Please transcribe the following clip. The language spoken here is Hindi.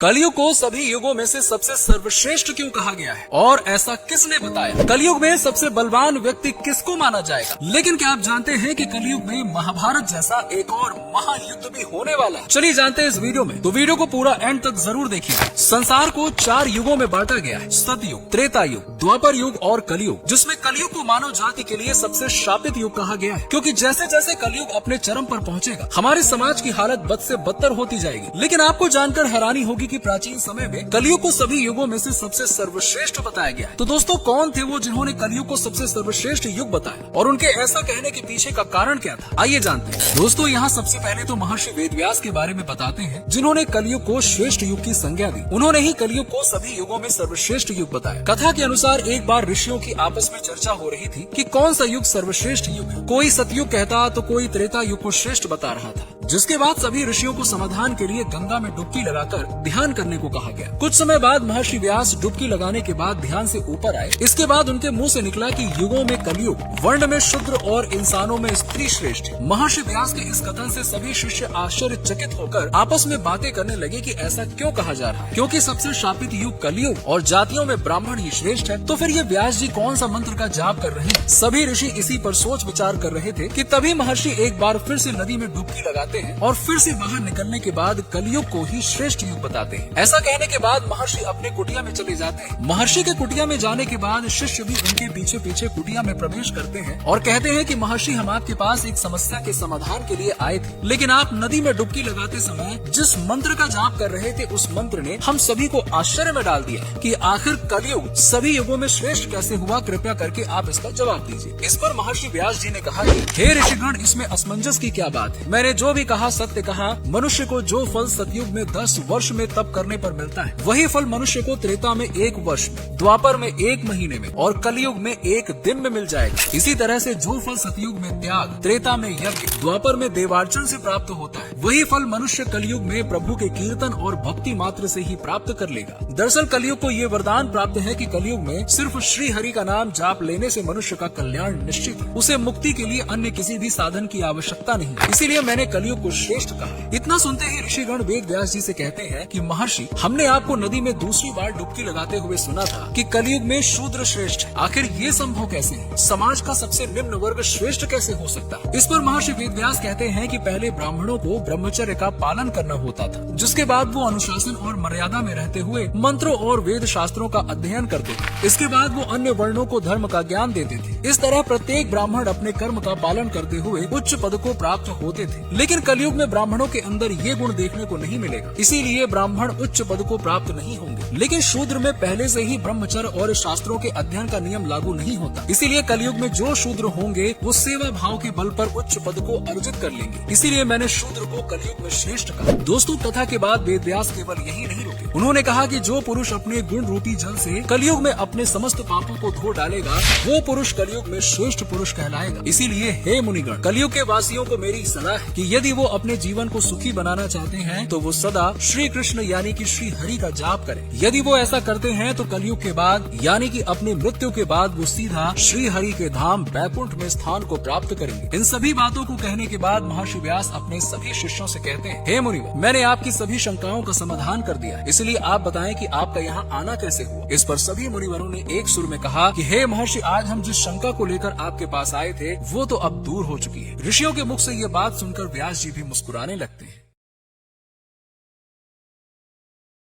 कलयुग को सभी युगों में से सबसे सर्वश्रेष्ठ क्यों कहा गया है और ऐसा किसने बताया? कलयुग में सबसे बलवान व्यक्ति किसको माना जाएगा? लेकिन क्या आप जानते हैं कि कलयुग में महाभारत जैसा एक और महायुद्ध भी होने वाला है? चलिए जानते हैं इस वीडियो में, तो वीडियो को पूरा एंड तक जरूर देखिए। संसार को 4 युगों में बांटा गया है, सतयुग, त्रेता युग, द्वापर युग और कलयुग, जिसमें कलयुग को मानव जाति के लिए सबसे शापित युग कहा गया है, क्योंकि जैसे जैसे कलयुग अपने चरम पर पहुंचेगा हमारे समाज की हालत बद से बदतर होती जाएगी। लेकिन आपको जानकर हैरानी होगी कि प्राचीन समय में कलयुग को सभी युगों में से सबसे सर्वश्रेष्ठ बताया गया है। तो दोस्तों, कौन थे वो जिन्होंने कलयुग को सबसे सर्वश्रेष्ठ युग बताया और उनके ऐसा कहने के पीछे का कारण क्या था? आइए जानते हैं। दोस्तों, यहाँ सबसे पहले तो महर्षि वेदव्यास के बारे में बताते हैं, जिन्होंने कलयुग को श्रेष्ठ युग की संज्ञा दी। उन्होंने ही कलयुग को सभी युगों में सर्वश्रेष्ठ युग बताया। कथा के अनुसार एक बार ऋषियों की आपस में चर्चा हो रही थी कि कौन सा युग सर्वश्रेष्ठ युग है। कोई सतयुग कहता तो कोई त्रेता युग को श्रेष्ठ बता रहा था, जिसके बाद सभी ऋषियों को समाधान के लिए गंगा में डुबकी लगाकर ध्यान करने को कहा गया। कुछ समय बाद महर्षि व्यास डुबकी लगाने के बाद ध्यान से ऊपर आए। इसके बाद उनके मुंह से निकला कि युगों में कलयुग, वर्ण में शूद्र और इंसानों में स्त्री श्रेष्ठ है। महर्षि व्यास के इस कथन से सभी शिष्य आश्चर्यचकित होकर आपस में बातें करने लगे कि ऐसा क्यों कहा जा रहा है, क्योंकि सबसे शापित युग कलयुग और जातियों में ब्राह्मण ही श्रेष्ठ है। तो फिर ये व्यास जी कौन सा मंत्र का जाप कर रहे हैं? सभी ऋषि इसी पर सोच विचार कर रहे थे कि तभी महर्षि एक बार फिर से नदी में डुबकी लगाते हैं और फिर से बाहर निकलने के बाद कलयुग को ही श्रेष्ठ युग बताते हैं। ऐसा कहने के बाद महर्षि अपने कुटिया में चले जाते हैं। महर्षि के कुटिया में जाने के बाद शिष्य भी उनके पीछे पीछे कुटिया में प्रवेश करते हैं और कहते हैं कि महर्षि, हम आपके पास एक समस्या के समाधान के लिए आए थे, लेकिन आप नदी में डुबकी लगाते समय जिस मंत्र का जाप कर रहे थे उस मंत्र ने हम सभी को आश्चर्य में डाल दिया कि आखिर कलयुग सभी युगों में श्रेष्ठ कैसे हुआ? कृपया करके आप इसका जवाब दीजिए। इस पर महर्षि व्यास जी ने कहा कि हे ऋषिगण, इसमें असमंजस की क्या बात है? मैंने जो भी कहा सत्य कहा। मनुष्य को जो फल सतयुग में 10 वर्ष में तप करने पर मिलता है, वही फल मनुष्य को त्रेता में 1 वर्ष में, द्वापर में 1 महीने में और कलयुग में 1 दिन में मिल जाएगा। इसी तरह से जो फल सतयुग में त्याग, त्रेता में यज्ञ, द्वापर में देवार्चन से प्राप्त होता है, वही फल मनुष्य कलयुग में प्रभु के कीर्तन और भक्ति मात्र से ही प्राप्त कर लेगा। दरअसल कलयुग को ये वरदान प्राप्त है कि कलयुग में सिर्फ श्री हरि का नाम जाप लेने से मनुष्य का कल्याण निश्चित है। उसे मुक्ति के लिए अन्य किसी भी साधन की आवश्यकता नहीं। इसीलिए मैंने कलयुग को श्रेष्ठ कहा। इतना सुनते ही ऋषिगण वेद व्यास जी से कहते हैं कि महर्षि, हमने आपको नदी में दूसरी बार डुबकी लगाते हुए सुना था कि कलयुग में शूद्र श्रेष्ठ है। आखिर ये संभव कैसे है? समाज का सबसे निम्न वर्ग श्रेष्ठ कैसे हो सकता है? इस पर महर्षि वेद व्यास कहते हैं कि पहले ब्राह्मणों को ब्रह्मचर्य का पालन करना होता था, जिसके बाद वो अनुशासन और मर्यादा में रहते हुए मंत्रों और वेद शास्त्रों का अध्ययन करते थे। इसके बाद वो अन्य वर्णों को धर्म का ज्ञान देते थे। इस तरह प्रत्येक ब्राह्मण अपने कर्म का पालन करते हुए उच्च पद को प्राप्त होते थे। लेकिन कलयुग में ब्राह्मणों के अंदर ये गुण देखने को नहीं मिलेगा, इसीलिए ब्राह्मण उच्च पद को प्राप्त नहीं होंगे। लेकिन शूद्र में पहले से ही ब्रह्मचर्य और शास्त्रों के अध्ययन का नियम लागू नहीं होता, इसीलिए कलयुग में जो शूद्र होंगे वो सेवा भाव के बल पर उच्च पद को अर्जित कर लेंगे। इसीलिए मैंने शूद्र को कलयुग में श्रेष्ठ कहा। दोस्तों, कथा के बाद वेदव्यास केवल यही नहीं रुके। उन्होंने कहा कि जो पुरुष अपने गुण रूपी जल से कलयुग में अपने समस्त पापों को धो डालेगा, वो पुरुष कलयुग में श्रेष्ठ पुरुष कहलाएगा। इसीलिए हे मुनिगण, कलयुग के वासियों को मेरी सलाह है कि यदि वो अपने जीवन को सुखी बनाना चाहते हैं तो वो सदा श्री कृष्ण यानी कि श्री हरि का जाप करें। यदि वो ऐसा करते हैं तो कलयुग के बाद यानी कि अपनी मृत्यु के बाद वो सीधा श्री हरि के धाम बैकुंठ में स्थान को प्राप्त करेंगे। इन सभी बातों को कहने के बाद महर्षि व्यास अपने सभी शिष्यों से कहते हैं, हे मुनिवर, मैंने आपकी सभी शंकाओं का समाधान कर दिया, इसलिए आप बताएं कि आपका यहाँ आना कैसे हुआ? इस पर सभी मुनिवरों ने एक सुर में कहा कि हे महर्षि, आज हम जिस शंका को लेकर आपके पास आए थे वो तो अब दूर हो चुकी है। ऋषियों के मुख से ये बात सुनकर व्यास जी भी मुस्कुराने लगते हैं।